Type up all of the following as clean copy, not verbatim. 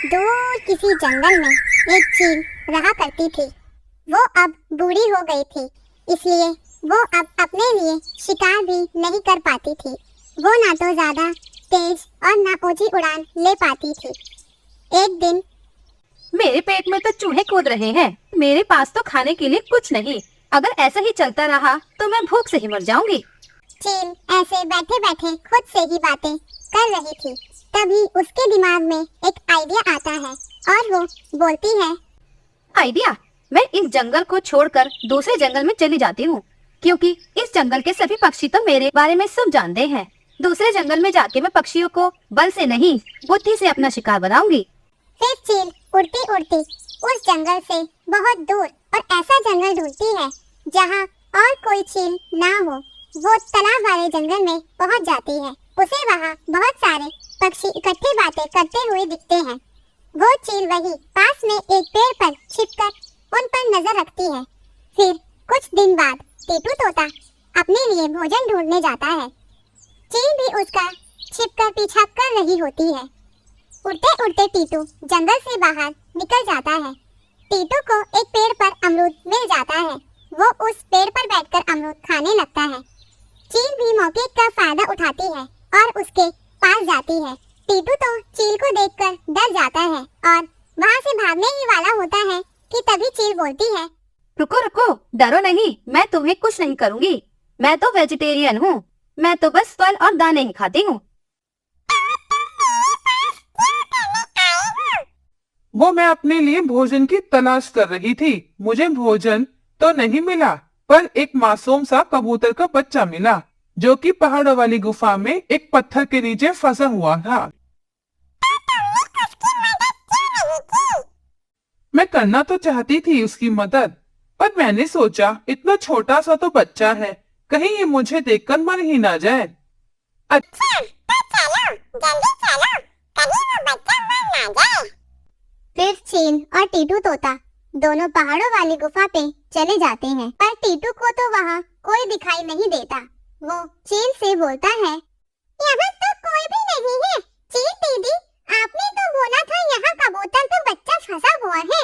दूर किसी जंगल में एक चील रहा करती थी। वो अब बूढ़ी हो गई थी, इसलिए वो अब अपने लिए शिकार भी नहीं कर पाती थी। वो ना तो ज्यादा तेज और ना ऊंची उड़ान ले पाती थी। एक दिन मेरे पेट में तो चूहे कूद रहे हैं। मेरे पास तो खाने के लिए कुछ नहीं। अगर ऐसा ही चलता रहा तो मैं भूख से ही मर जाऊंगी। चील ऐसे बैठे बैठे खुद से ही बातें कर रही थी। तभी उसके दिमाग में एक आइडिया आता है और वो बोलती है, आइडिया? मैं इस जंगल को छोड़कर दूसरे जंगल में चली जाती हूँ, क्योंकि इस जंगल के सभी पक्षी तो मेरे बारे में सब जानते हैं। दूसरे जंगल में जाके मैं पक्षियों को बल से नहीं, बुद्धि से अपना शिकार बनाऊंगी। फिर चील उड़ती उड़ती उस जंगल से बहुत दूर और ऐसा जंगल ढूंढती है जहाँ और कोई चील ना हो। वो तालाब वाले जंगल में पहुँच जाती है। उसे वहाँ बहुत सारे पक्षी इकट्ठे बातें करते हुए दिखते हैं। वो चील वही पास में एक पेड़ पर छिपकर उन पर नजर रखती है। फिर कुछ दिन बाद टीटू तोता अपने लिए भोजन ढूंढने जाता है। चील भी उसका छिपकर पीछा कर रही होती है। उड़ते उड़ते टीटू जंगल से बाहर निकल जाता है। टीटू को एक पेड़ पर अमरूद मिल जाता है। वो उस पेड़ पर बैठकर अमरूद खाने लगता है। चील भी मौके का फायदा उठाती है और उसके पास जाती है। टीटू तो चील को देखकर डर जाता है और वहाँ से भागने ही वाला होता है कि तभी चील बोलती है, रुको रुको, डरो नहीं, मैं तुम्हें कुछ नहीं करूँगी। मैं तो वेजिटेरियन हूँ। मैं तो बस फल और दाने ही खाती हूँ। वो मैं अपने लिए भोजन की तलाश कर रही थी। मुझे भोजन तो नहीं मिला, पर एक मासूम सा कबूतर का बच्चा मिला, जो कि पहाड़ों वाली गुफा में एक पत्थर के नीचे फंसा हुआ था। मैं करना तो चाहती थी उसकी मदद, पर मैंने सोचा इतना छोटा सा तो बच्चा है, कहीं ये मुझे देखकर मर ही ना जाए। अच्छा, फिर चील और टीटू तोता दोनों पहाड़ों वाली गुफा पे चले जाते हैं। पर टीटू को तो वहाँ कोई दिखाई नहीं देता। वो चील से बोलता है, यहाँ तो कोई भी नहीं है। चील दीदी, आपने तो बोला था यहाँ कबूतर का बच्चा फंसा हुआ है।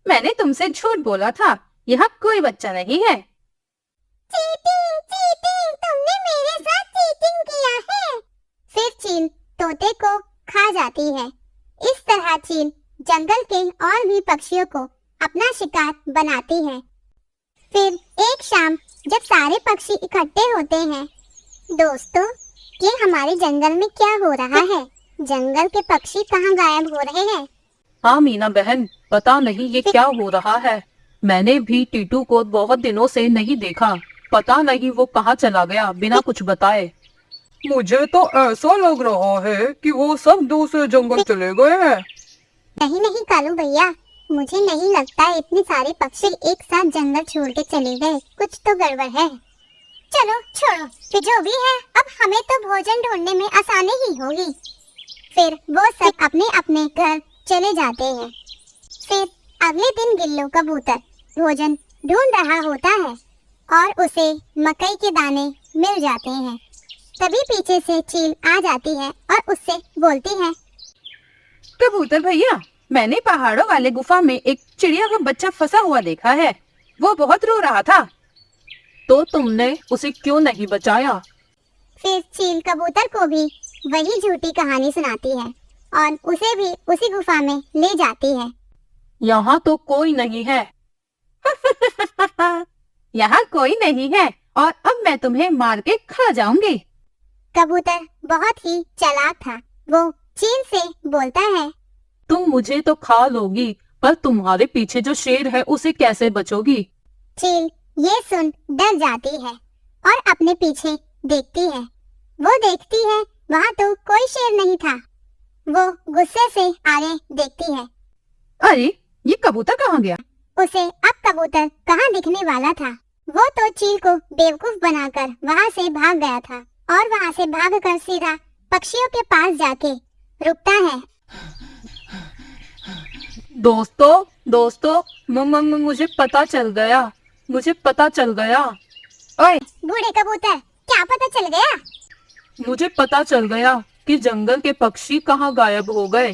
मैंने तुमसे झूठ बोला था। यहाँ कोई बच्चा नहीं है। चीटिंग, चीटिंग, तुमने मेरे साथ चीटिंग किया है। फिर चील तोते को खा जाती है। इस तरह चील जंगल के और भी पक्षियों को अपना शिकार बनाती है। फिर एक शाम जब सारे पक्षी इकट्ठे होते हैं, दोस्तों, ये हमारे जंगल में क्या हो रहा है? जंगल के पक्षी कहाँ गायब हो रहे हैं? हाँ मीना बहन, पता नहीं ये क्या हो रहा है। मैंने भी टीटू को बहुत दिनों से नहीं देखा। पता नहीं वो कहाँ चला गया बिना कुछ बताए। मुझे तो ऐसा लग रहा है कि वो सब दूसरे जंगल चले गए हैं। नहीं नहीं कालू भैया, मुझे नहीं लगता इतने सारे पक्षी एक साथ जंगल छोड़ के चले गए। कुछ तो गड़बड़ है। चलो छोड़ो, फिर जो भी है, अब हमें तो भोजन ढूंढने में आसानी ही होगी। फिर वो सब अपने अपने घर चले जाते हैं। फिर अगले दिन गिल्लू कबूतर भोजन ढूंढ रहा होता है और उसे मकई के दाने मिल जाते हैं। तभी पीछे से चील आ जाती है और उससे बोलती है, कबूतर भैया, मैंने पहाड़ों वाले गुफा में एक चिड़िया का बच्चा फंसा हुआ देखा है। वो बहुत रो रहा था। तो तुमने उसे क्यों नहीं बचाया? फिर चील कबूतर को भी वही झूठी कहानी सुनाती है और उसे भी उसी गुफा में ले जाती है। यहाँ तो कोई नहीं है। यहाँ कोई नहीं है और अब मैं तुम्हें मार के खा जाऊंगी। कबूतर बहुत ही चालाक था। वो चील से बोलता है, तुम मुझे तो खा लोगी, पर तुम्हारे पीछे जो शेर है उसे कैसे बचोगी? चील ये सुन डर जाती है और अपने पीछे देखती है। वो देखती है वहाँ तो कोई शेर नहीं था। वो गुस्से से आगे देखती है। अरे, ये कबूतर कहाँ गया? उसे अब कबूतर कहाँ दिखने वाला था। वो तो चील को बेवकूफ बनाकर वहाँ से भाग गया था और वहाँ से भागकर सीधा पक्षियों के पास जाके रुकता है। दोस्तों, मुझे पता चल गया। ओए, बूढ़े कबूतर, क्या पता चल गया? मुझे पता चल गया कि जंगल के पक्षी कहाँ गायब हो गए।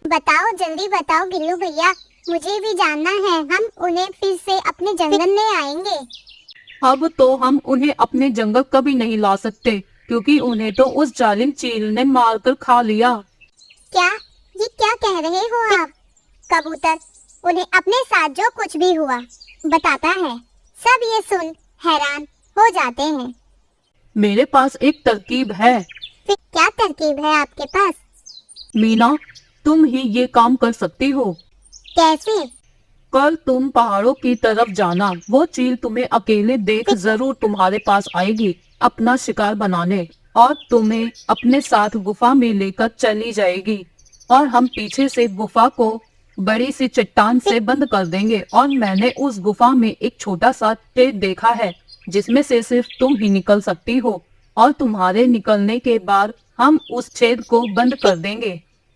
बताओ, जल्दी बताओ गिल्लू भैया, मुझे भी जानना है। हम उन्हें फिर से अपने जंगल में आएंगे। अब तो हम उन्हें अपने जंगल कभी नहीं ला सकते, क्योंकि उन्हें तो उस जालिम चील ने मारकर खा लिया। क्या? ये क्या कह रहे हो आप? कबूतर उन्हें अपने साथ जो कुछ भी हुआ बताता है। सब ये सुन हैरान हो जाते हैं। मेरे पास एक तरकीब है। फिर क्या तरकीब है आपके पास? मीना, तुम ही ये काम कर सकती हो। कैसे? कल तुम पहाड़ों की तरफ जाना, वो चील तुम्हें अकेले देख जरूर तुम्हारे पास आएगी अपना शिकार बनाने, और तुम्हें अपने साथ गुफा में लेकर चली जाएगी। और हम पीछे से गुफा को बड़ी सी चट्टान से बंद कर देंगे। और मैंने उस गुफा में एक छोटा सा छेद देखा है, जिसमें से सिर्फ तुम ही निकल सकती हो। और तुम्हारे निकलने के बाद हम उस छेद को बंद कर देंगे।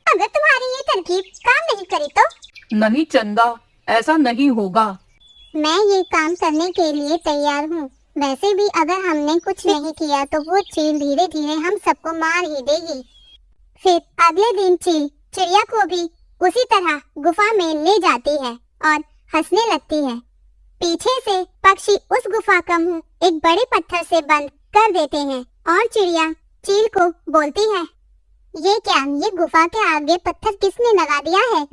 अगर तुम्हारी ये तरकीब काम नहीं करी तो? नहीं चंदा, ऐसा नहीं होगा। मैं ये काम करने के लिए तैयार हूँ। वैसे भी अगर हमने कुछ नहीं किया तो वो चील धीरे धीरे हम सबको मार ही देगी। फिर अगले दिन चील चिड़िया को भी उसी तरह गुफा में ले जाती है और हंसने लगती है। पीछे से पक्षी उस गुफा का मुंह एक बड़े पत्थर से बंद कर देते हैं और चिड़िया चील को बोलती है, ये क्या, ये गुफा के आगे पत्थर किसने लगा दिया है?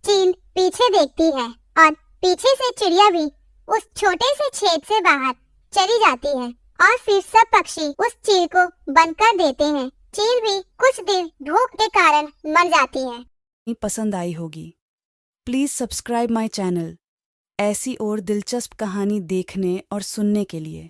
चील पीछे देखती है और पीछे से चिड़िया भी उस छोटे से छेद से बाहर चली जाती है। और फिर सब पक्षी उस चील को बंद कर देते हैं। चील भी कुछ देर भूख के कारण मर जाती है। पसंद आई होगी। प्लीज सब्सक्राइब माय चैनल ऐसी और दिलचस्प कहानी देखने और सुनने के लिए।